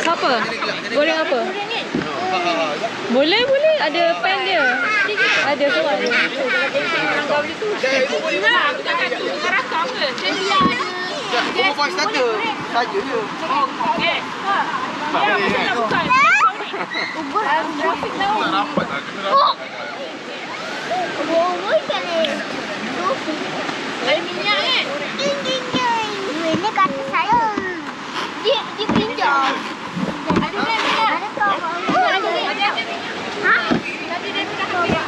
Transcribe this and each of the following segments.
Apa? Goreng apa? Boleh. Ada pan dia. Ada semua. Voice starter saja je. Okey. Ubur trafik laut. Tak rapat lah, kena rapat. Ubur kali. Lain minyak kan? Ini kata saya. Dia pinjam. Ada kan minyak? Ada kau. Ada. Ha? Tadi dia minta ambil.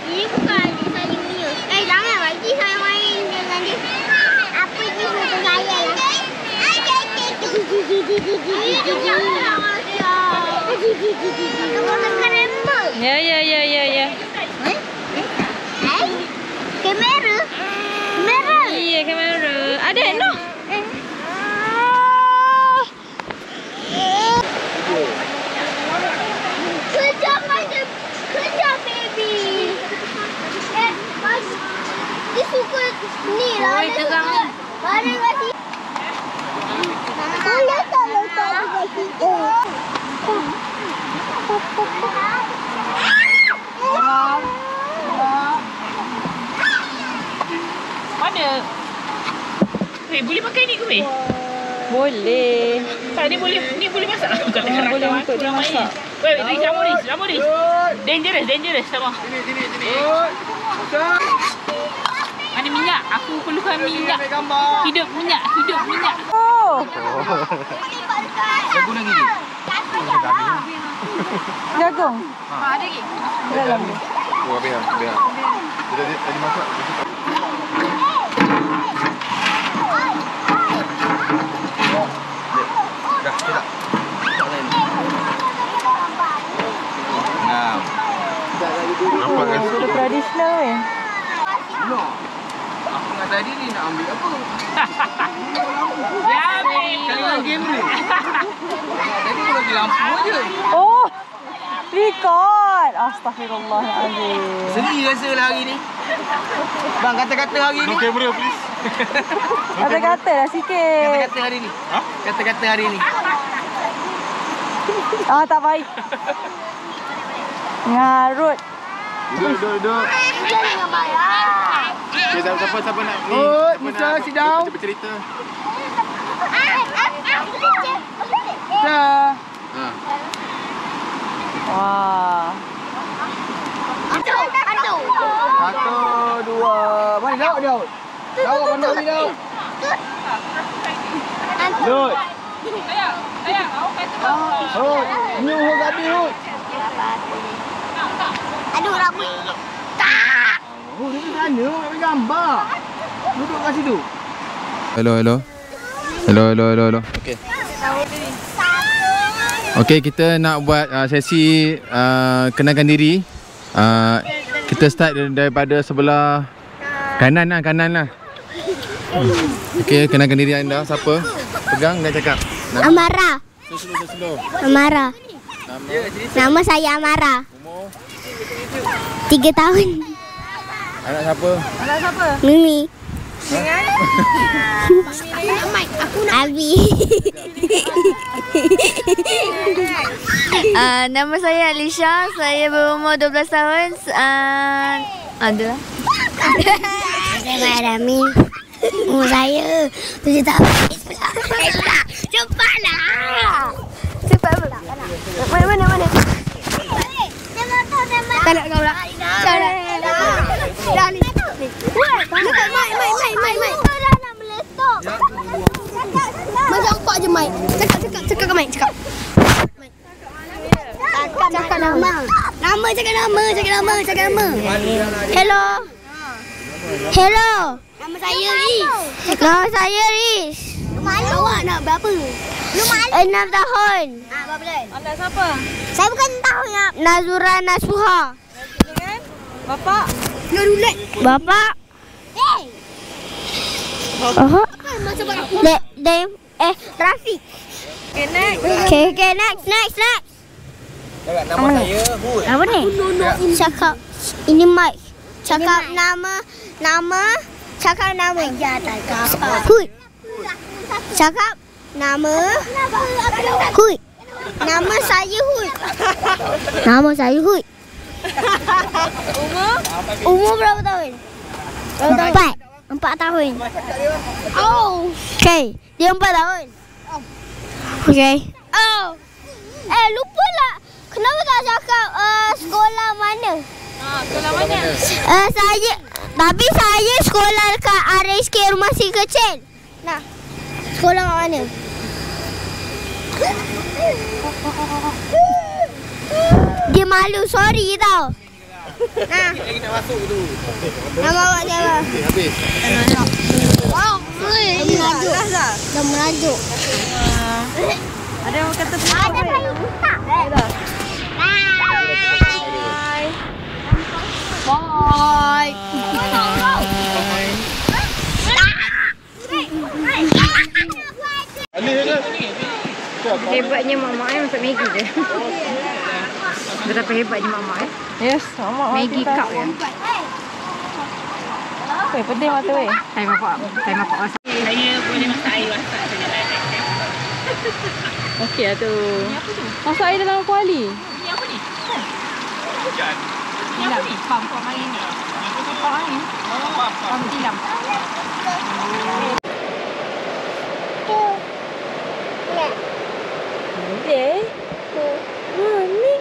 Ini bukan saya punya. Jangan bagi saya main dengan dia. Apa dia suka saya lah. Ya. Kamera? Kamera? Iya, kamera. Ada no? Kejap baby. Dia suka ni lah. Oi, tegang ni. Mari kasi. Boleh tak letak dekat situ? Mana? Boleh pakai ni ke weh? Boleh. Tak, ni boleh masak. Bukan tengah Boleh rakam untuk kurang dimasak. main. Weh, lama ni. Dangerous sama. Sini. Mana minyak? Aku perlukan minyak. Hidup minyak. Oh. Jagung lagi ni. Jagung. Ada lagi? Dalam ni. Oh, biar. Dia tadi masak. Dah, tidak. Nah. Nampak kan? Sudah tradisional kan? No. Aku dengan tadi ni nak ambil apa? Ya, ambil. Kalian game ni. Tadi pun lagi lampu je. Oh. Record. Astaghfirullahalazim. Seni rasa lah hari ni. Bang, kata-kata hari ni. No camera please. Kata-kata lah sikit. Kata-kata hari ni. Ha? Kata-kata hari ni. Tak baik. Ngarut. Duduk. Jangan marah. Okay, siapa nak ni? Oh, Siapa Musa, nak sit down. bercerita? Dah. Ha. Wah. Aduh. 1, 2. Mana Daud? Daud pandai ni Daud. Daud. Sayang, awak kata Hud. Ni Hud habis Hud. Aduh, rambut. Tak. Hud duduk sana nak ambil gambar. Duduk kat situ. Hello. Okey, kita nak buat sesi kenalkan diri. Kita start daripada sebelah kanan lah. Okey, kenalkan diri anda. Siapa? Pegang dan cakap. Amara. Slow. Amara. Nama saya Amara. Umur? 3 tahun. Anak siapa? Mimi. Abi. Nama saya Alisha. Saya berumur 12 tahun. Adalah. Saya Ramin. Umur saya 7 tahun. Cepat pula. Mana? Tak nak kau pula. Dah ni. Mai. Nak meletup. Macam nampak je Mai. Cakap ke Mai. Cakap nama. Cakap nama. Hello. Nama saya Riz. Awak nak berapa? 6 tahun. Berapa bulan? Anak siapa? Saya bukan tahu nak. Nazura Nasuha. Dengan bapak. Nurulat. Bapak. Macam mana? Rafiq. Okay, next. Okay, next. Nama saya Hud. Apa ni? Cakap. Ini mic. Cakap nama. Cakap nama. Ya, tak apa. Hud. Cakap Nama Hud. Nama saya Hud. Nama saya Hud. Umur berapa tahun? 4 tahun. Oh. Okay. Dia 4 tahun. Okay. Oh. Lupa lah. Kenapa tak cakap sekolah mana? Sekolah mana? Saya sekolah dekat RSK Rumah Si Kecil. Nah. Sekolah kat mana? Dia malu, sorry tau. Nah. Lagi nak masuk tu. Nama awak siapa? Habis. Oh, dah merajuk. Ada yang kata Ada kayu tak? Bye. Hebatnya Mak masak Maggi je. Betapa hebatnya Mak Yes, Mak Maggi cup je. Pedih mata weh. Saya masak masak. Saya boleh masak air masak saja. Okey lah tu. Masak air dalam kuali. Ni apa ni? Ni apa ni? Pam air ni. Pam air. Pam tilam. Okey. Ni.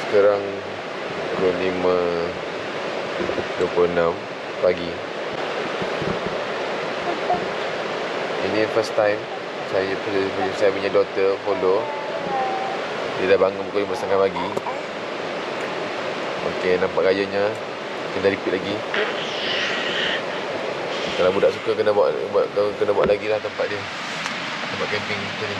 Sekarang pukul 5.26 pagi. Ini first time saya punya daughter follow. Dia dah bangun pukul 5.30 pagi. Okey, nampak gayanya. Kena repeat lagi. Kalau budak suka kena buat lagi lah tempat dia. Tempat camping kita ni.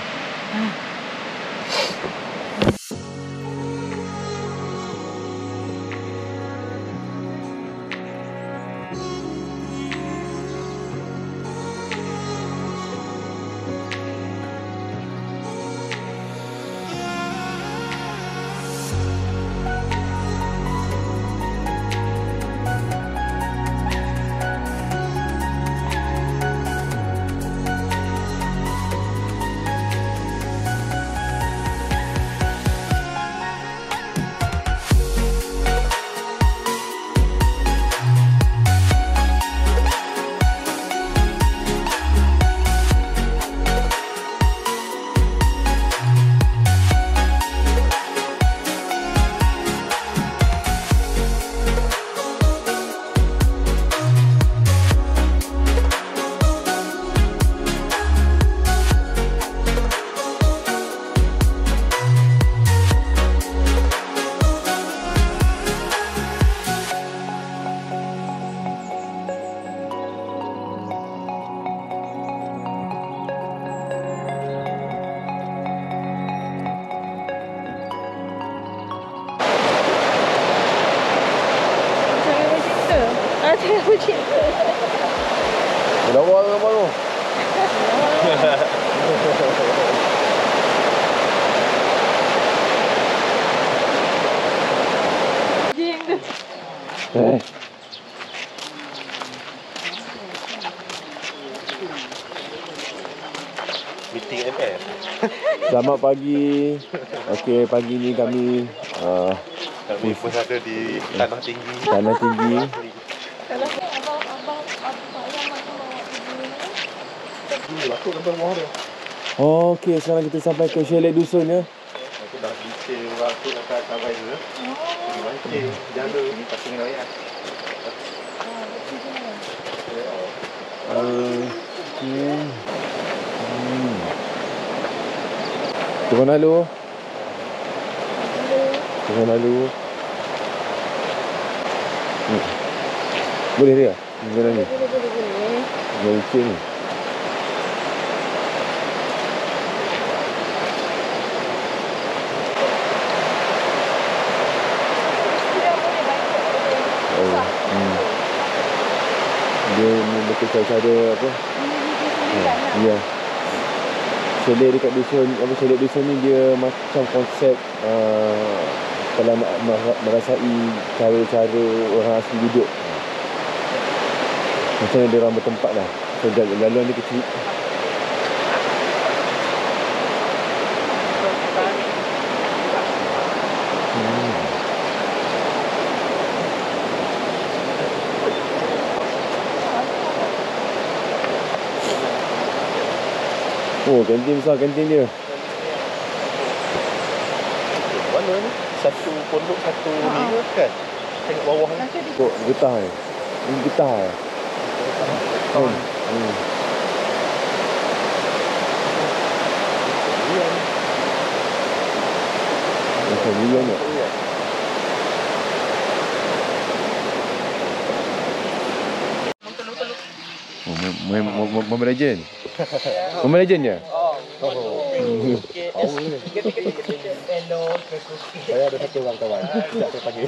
Lawa ke apa tu? Meeting MF. Selamat pagi. Okey, pagi ni kami Kami bersada di Tanah Tinggi. Tanah Tinggi. Aku gambar bawah dia. Oh, okey, sekarang kita sampai ke chalet dusun ya. Aku dah detail aku nak sampai tu. Okey, jaga ni pasal ni raya. Turun lalu. Turun lalu. Boleh dia? Boleh ni. Boleh ni. Dia betul cara apa? Ya. Chalet dekat dusun, chalet dusun ni dia macam konsep kalau nak merasai cara-cara orang asli duduk. Macam mana dia orang bertempat lah. So laluan dia kecil. Oh, kantin besar kantin dia. Mana ni? Satu pondok, satu ni kan? Tengok bawah ni. Tengok getah ni. Ini getah ni. Macam lian ni. Mobile Legend. Mobile Legend je? Saya ada satu orang kawan. Tak saya panggil.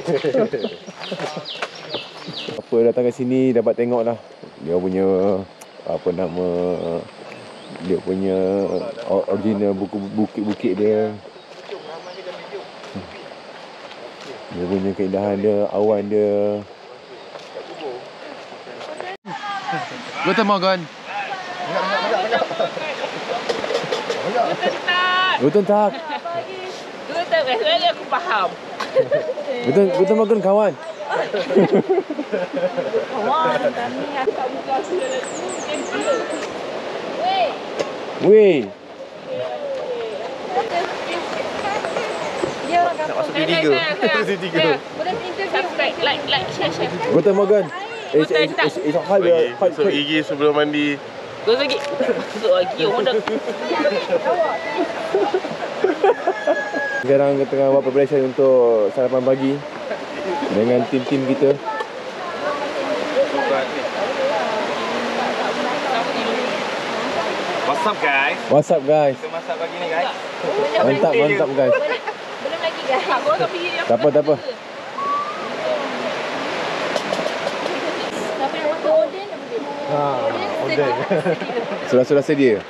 Apa datang ke sini dapat tengok lah dia punya apa nama, dia punya original bukit-bukit dia. Dia punya keindahan dia, awan dia. Guten Morgen. Guten Tag. Guten Tag, saya aku faham. Guten Morgen kawan. Kawan, kami akan buka segala tu. Weh. Dia orang kampung. Tiga. Boleh interview. Like, share. Guten Morgen. Guten Tag. So gigi sebelum mandi. Gosok lagi. Gosok lagi. Orang dah. Sekarang kita tengah buat preparation untuk sarapan pagi dengan tim-tim kita. What's up guys? What's up guys? Kita masak pagi ni guys. Mantap guys. Belum lagi guys. Tak apa. Tapi yang makan oden. Oden. Sudah sedia.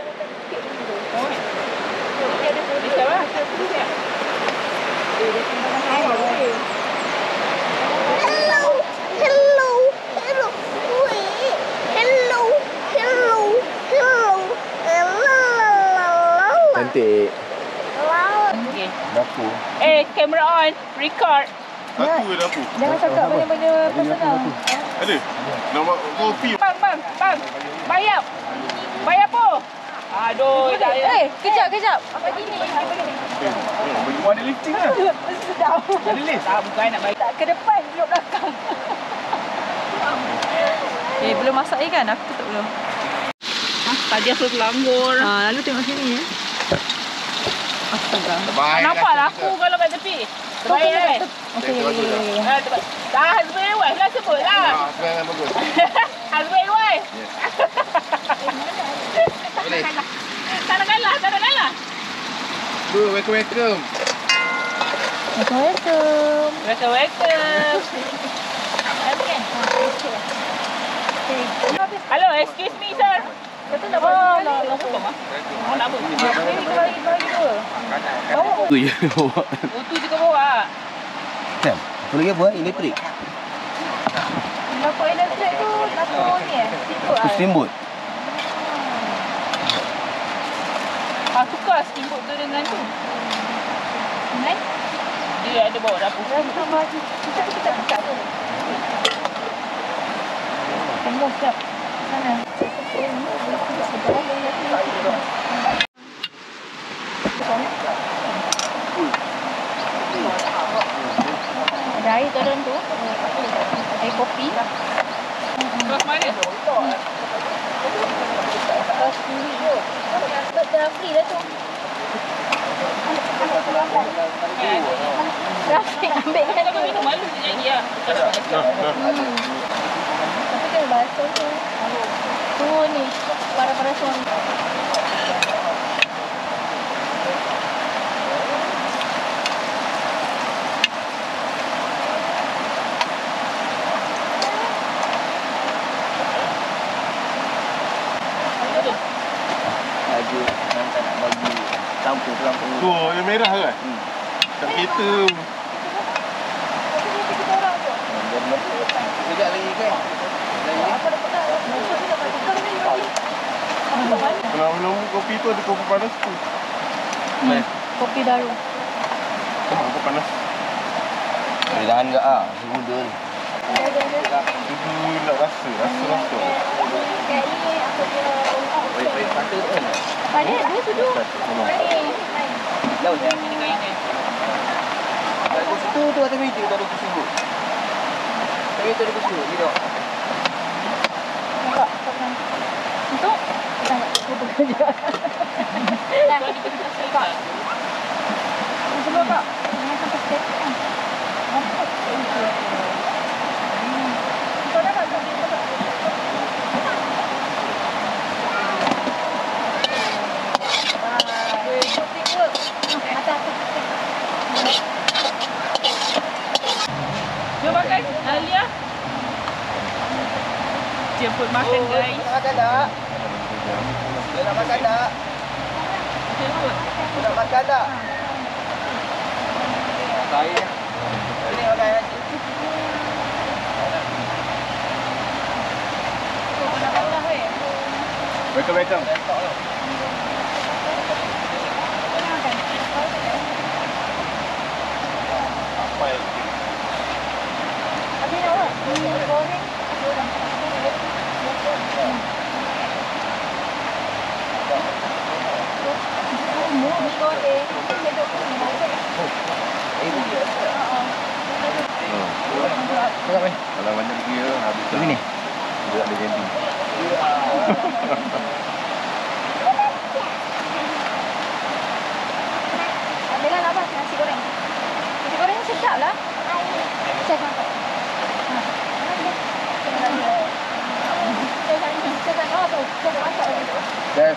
Cantik. Dapur. Camera on. Record. Aku dapur. Jangan cakap benda-benda personal. Ada. Nak buat kopi. Bang. Bayar. Bayar apa? Aduh, dah ya. Kejap. Apa gini? Ada lifting lah. Sedap. Ada list. Tak, bukan nak bayar. Tak ke depan, duduk belakang. Belum masak kan? Aku tak belum. Tadi aku terlanggur. Lalu tengok sini ya. Astaga. Nampak lah aku kalau kat tepi. Terbaik kan? Okey. Dah, husband and wife lah sebut lah. Sebenarnya bagus. Husband and wife. Boleh. Tak nak kalah. Welcome. Welcome. Hello, excuse me sir. Kata nak buat Nak apa? ini kali dua. Tu je bawa. Tu juga bawa. Kan? Apa lagi buat elektrik? Dapur elektrik tu dapur ni Steamboat. Tukar steamboat tu dengan tu. Kan? Dia ada bawa dapur. Tambah kita buka tu. Tembus jap. Sana. Ada air turun tu. Air kopi. Terus mana? Dah free dah tu. Rafiq ambil kan Kalau minum malu je jadi lah. Tapi kena basuh tu. Tu ni para suami. Ada nanti nak bagi Tu, yang merah kan? Kat kereta. Sekejap lagi kan? Kalau minum kopi tu ada kopi panas tu. Kopi daru. Kopi panas. Boleh tahan tak ah? Muda ni. Itu nak rasa. Baik-baik kata tu kan? Pada dia tu duduk. Laut je. Kat situ tu atas meja tu ada kusut. Kat meja tu ada kusut. Ni tengok. Nampak? Untuk? Kita nak foto kerja. Dah. Kak. Sebab kak. Ini sampai step kan. Nampak? Kau dah tak? Jom makan. Alia. Jemput makan guys. Nak makan tak? Dia nak makan tak? Jemput. Dia nak makan tak? Saya. Ini makan nasi. Welcome. Apa yang Habis nak buat? Goreng. kalau banyak dia habis dah. Ini. Dia ada ganti. Ambillah apa? Nasi goreng. Nasi goreng sedap lah. Saya makan. Dah.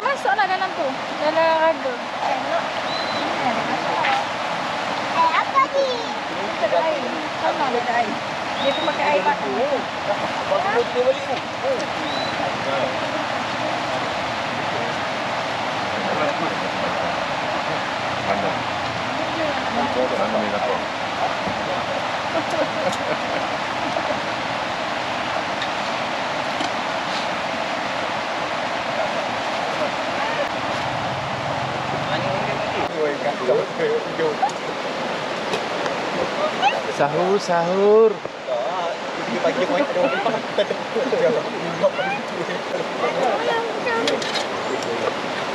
Masuklah dalam tu. Dalam raga. Apa ni? Ada air. Sama ada air. Dia tu pakai air batu. Bagus dia balik tu. Mana? Mana ni nak? Sahur. Pagi kau ada orang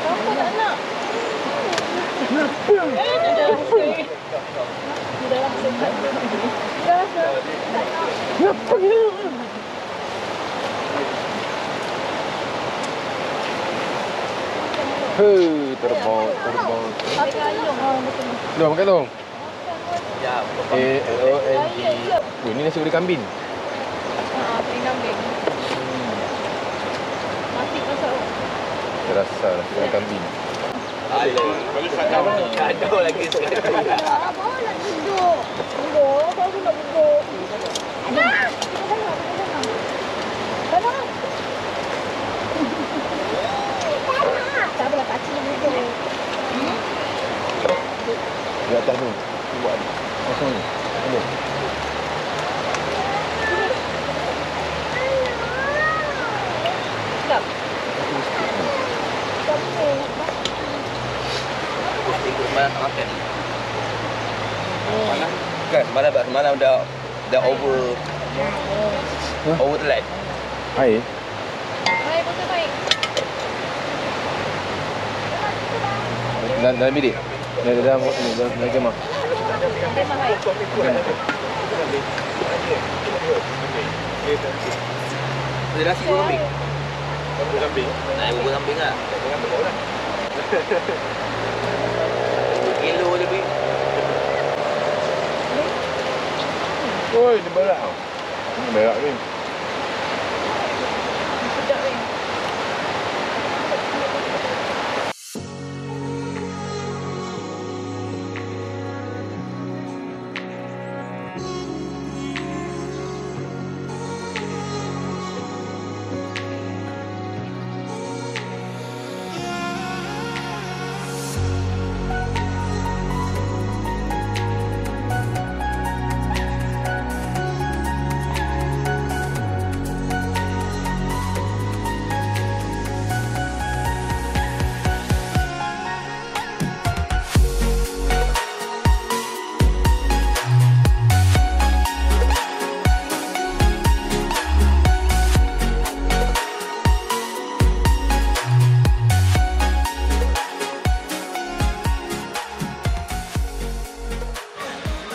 Apa tak nak? Terbang. Dah makan tu? Ya. ALONG. Oh, ni nasi goreng kambing. Goreng kambing. Mati masak. Terasa nasi goreng kambing. Kado lagi sekali. Bawa nak duduk. Duduk, baru nak duduk. Tak apalah, kacik nak duduk. Di atas tu. Buat ni. Kosong ni. Boleh. Sedap. Semalam tak makan. Kan semalam dah over telat. Air. Baik, betul baik. Dalam bilik. Dalam kemah. Memang baik. Ada nasi goreng kambing. Bubur kambing. Naik bubur kambing lah. Kilo lebih. Oi, dia berak. Berak ni. Sedap ni.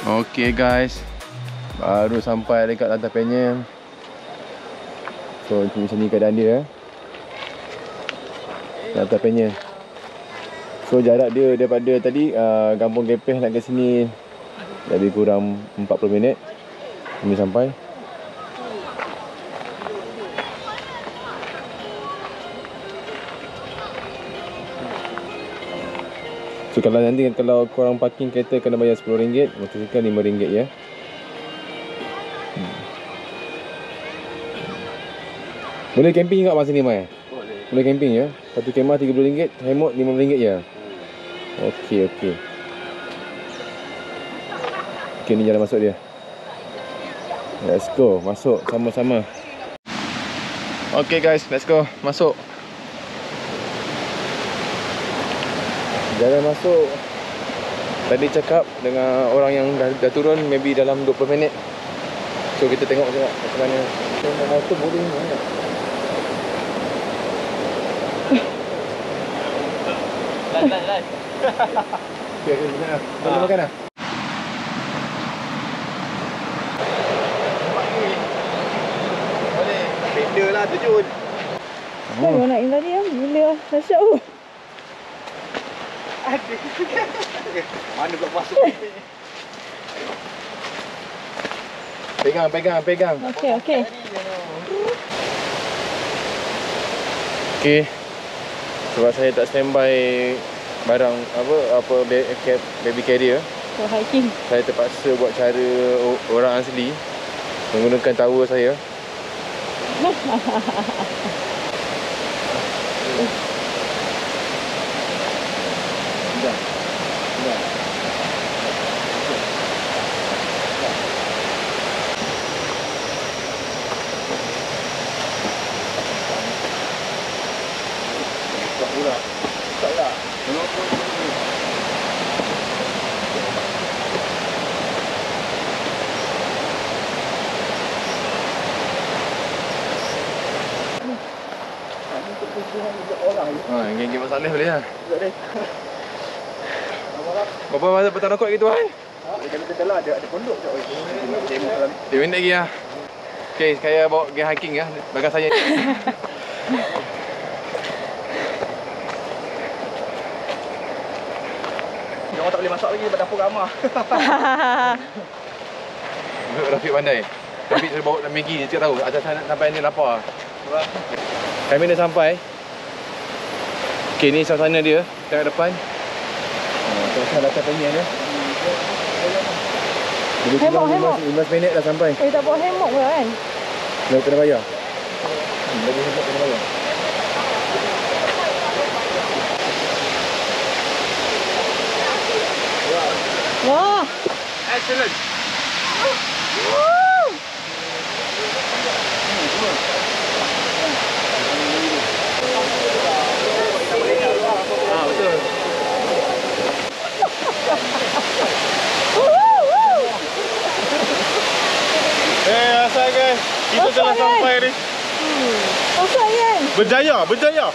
Okay guys, baru sampai dekat lantai Penyel. So macam ni keadaan dia, lantai Penyel. So jarak dia daripada tadi Kampung Kepeh nak ke sini lebih kurang 40 minit kami sampai. So kalau nanti kalau korang parking kereta kena bayar RM10, motosikal RM5 ya. Boleh camping juga masa ni Mai? Boleh camping ya. Satu kemah RM30, hemok RM5 ya. Okey. Okey, ni jalan masuk dia. Let's go, masuk sama-sama. Okey guys, let's go, masuk. Jalan masuk. Tadi cakap dengan orang yang dah turun maybe dalam 20 minit. So kita tengok juga macam mana. Tengok motor boleh ni. Lan. Okay, mana? Boleh makan dah? Boleh. Benda lah terjun. Oh, nak tadi ya. Gila. Dahsyat tu. Mana pula masuk? Pegang. Okey. Okey. Sebab saya tak standby barang apa baby carrier, For hiking. saya terpaksa buat cara orang asli menggunakan tower saya. Geng-geng Mak Saleh boleh lah. Berapa masa petang rokok lagi tuan? Kalau kita lah ada pondok je. Dia minit lagi lah. Okay, saya bawa pergi hiking ya. Belakang saya. Orang tak boleh masak lagi pada dapur ramah. Rafiq pandai. Rafiq suruh bawa Maggi, dia cakap tahu. Atas sampai ni lapar. Kami dah sampai. Okay, ni suasana dia. Tengok depan. Suasana datang Penyel dia. Hemok. 15 minit dah sampai. Tak bawa hemok pula kan? Dah kena bayar. Lagi hemok kena bayar. Wah. Excellent. Betul. Asal guys, kita telah sampai ni. Asal kan? Berjaya. Berjaya.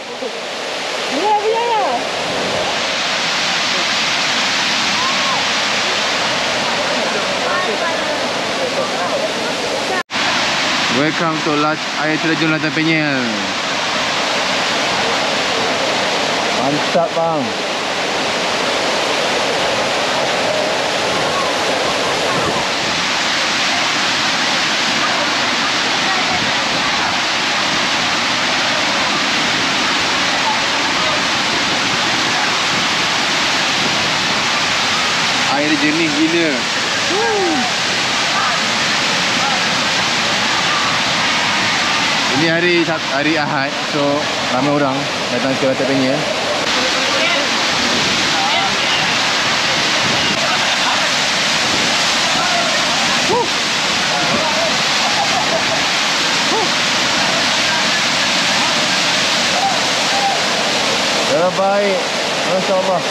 Welcome to air terjun Lantai Penyel. Mantap bang. Air jernih gila. Ini hari Ahad, so ramai orang datang ke Lantai Penyel. Baik, masya-Allah.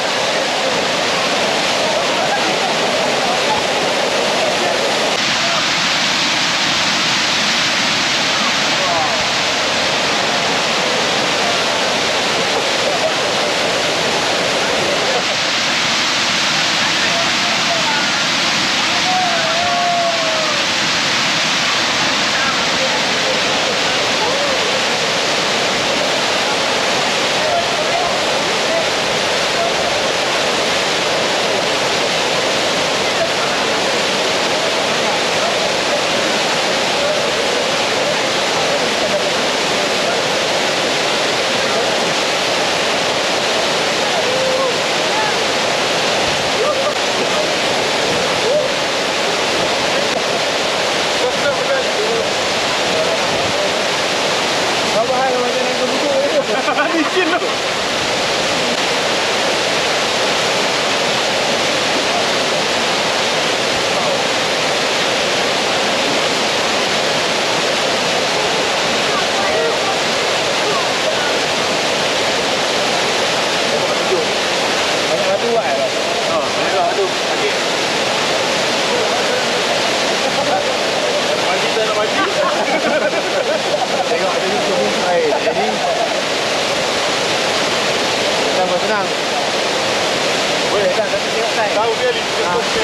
Tahu dia ni.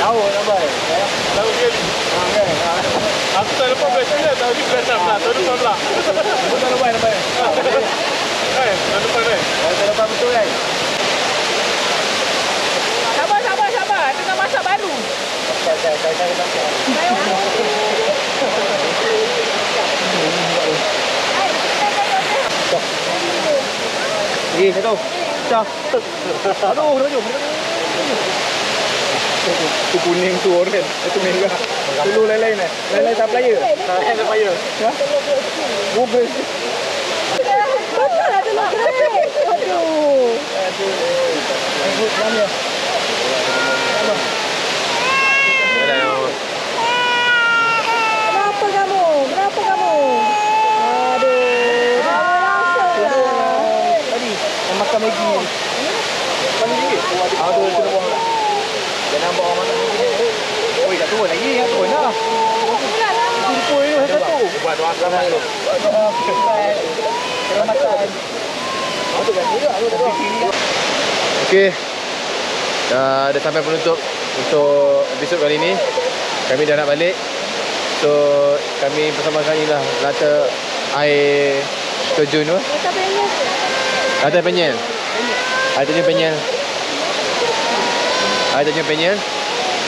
Tahu nampak. Tahu dia ni. Aku tak lupa berapa tahu ni berapa pula. Tahu lupa pula. Tak lupa nampak. Tak lupa ni. Tak lupa betul kan? Sabar. Tengah masak baru. Satu. Pecah. Aduh, dah jom. Tu kuning tu oren. Itu merah. Dulu lain-lain eh. Lain-lain tak player. Tak payah. Ha? Mobil. Betul lah telur grek. Aduh. Kenapa kamu? Aduh. Tadi yang makan Maggi. Aduh, kena buang lah. Jangan nampak orang makan Maggi ni. Oi, tak turun lagi. Tak turun lah. Kumpul ni satu. Buat doa selamat dulu. Kena makan. Okey. Dah sampai penutup untuk episod kali ni. Kami dah nak balik. So kami bersama-sama inilah lata air terjun tu. Lata penyel. Air terjun penyel. Air terjun penyel.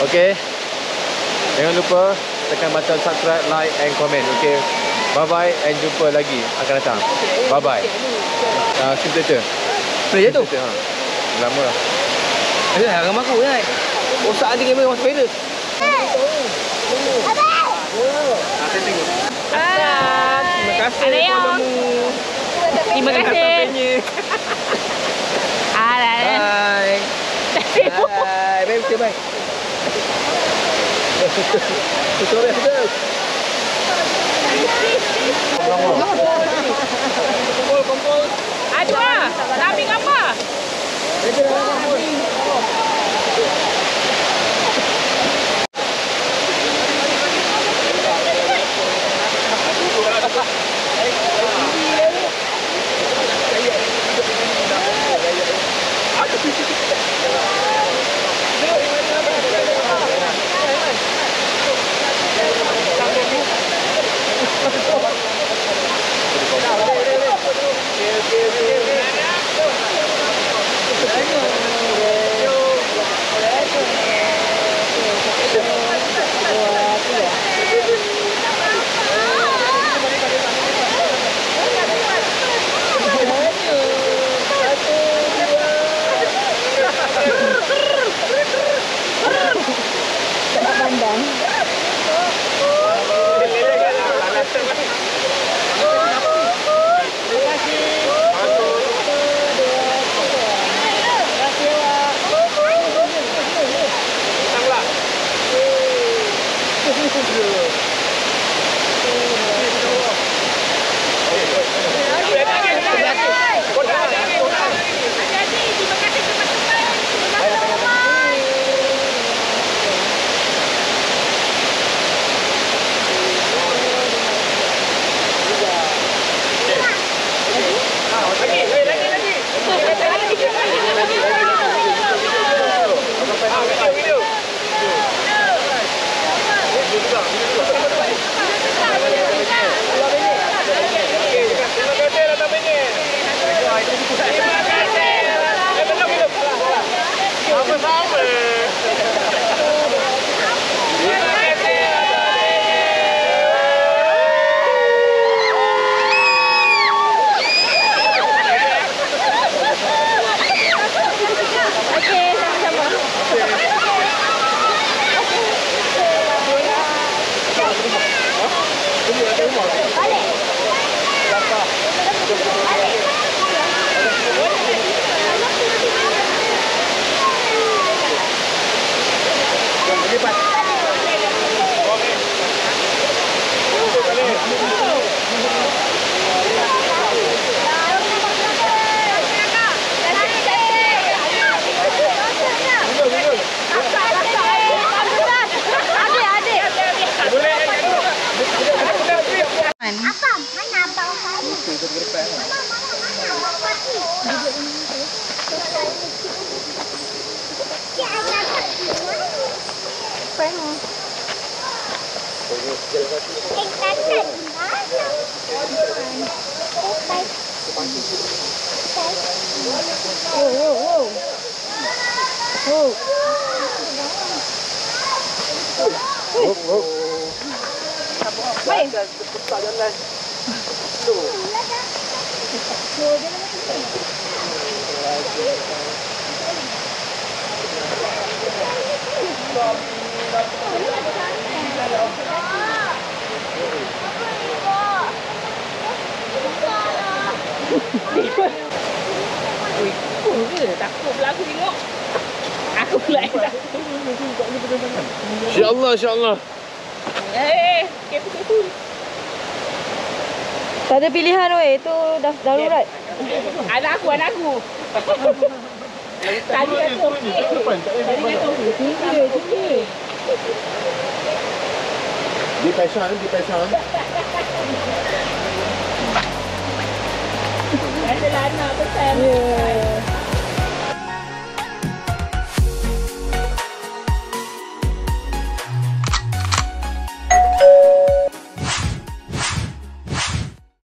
Okey. Jangan lupa tekan button subscribe, like and comment. Okey. Bye bye and jumpa lagi akan datang. Bye bye. Simulator. Boleh jatuh? Ha. Lama lah. Ada haram aku kan. Rosak ada kamera orang spider. Terima kasih kepadamu. Terima kasih. Bye. Bye. Bye. Bye. Bye. Sorry, betul. Kumpul. Aduh lah. Nak ambil gambar. Cik, Takut pula aku tengok. Aku pula yang takut. InsyaAllah, insyaAllah. Kepu-kepu. Tak ada pilihan weh, itu dah darurat. Anak aku. Tadi kata okey. Tinggi. Di passion. Ada lana besar.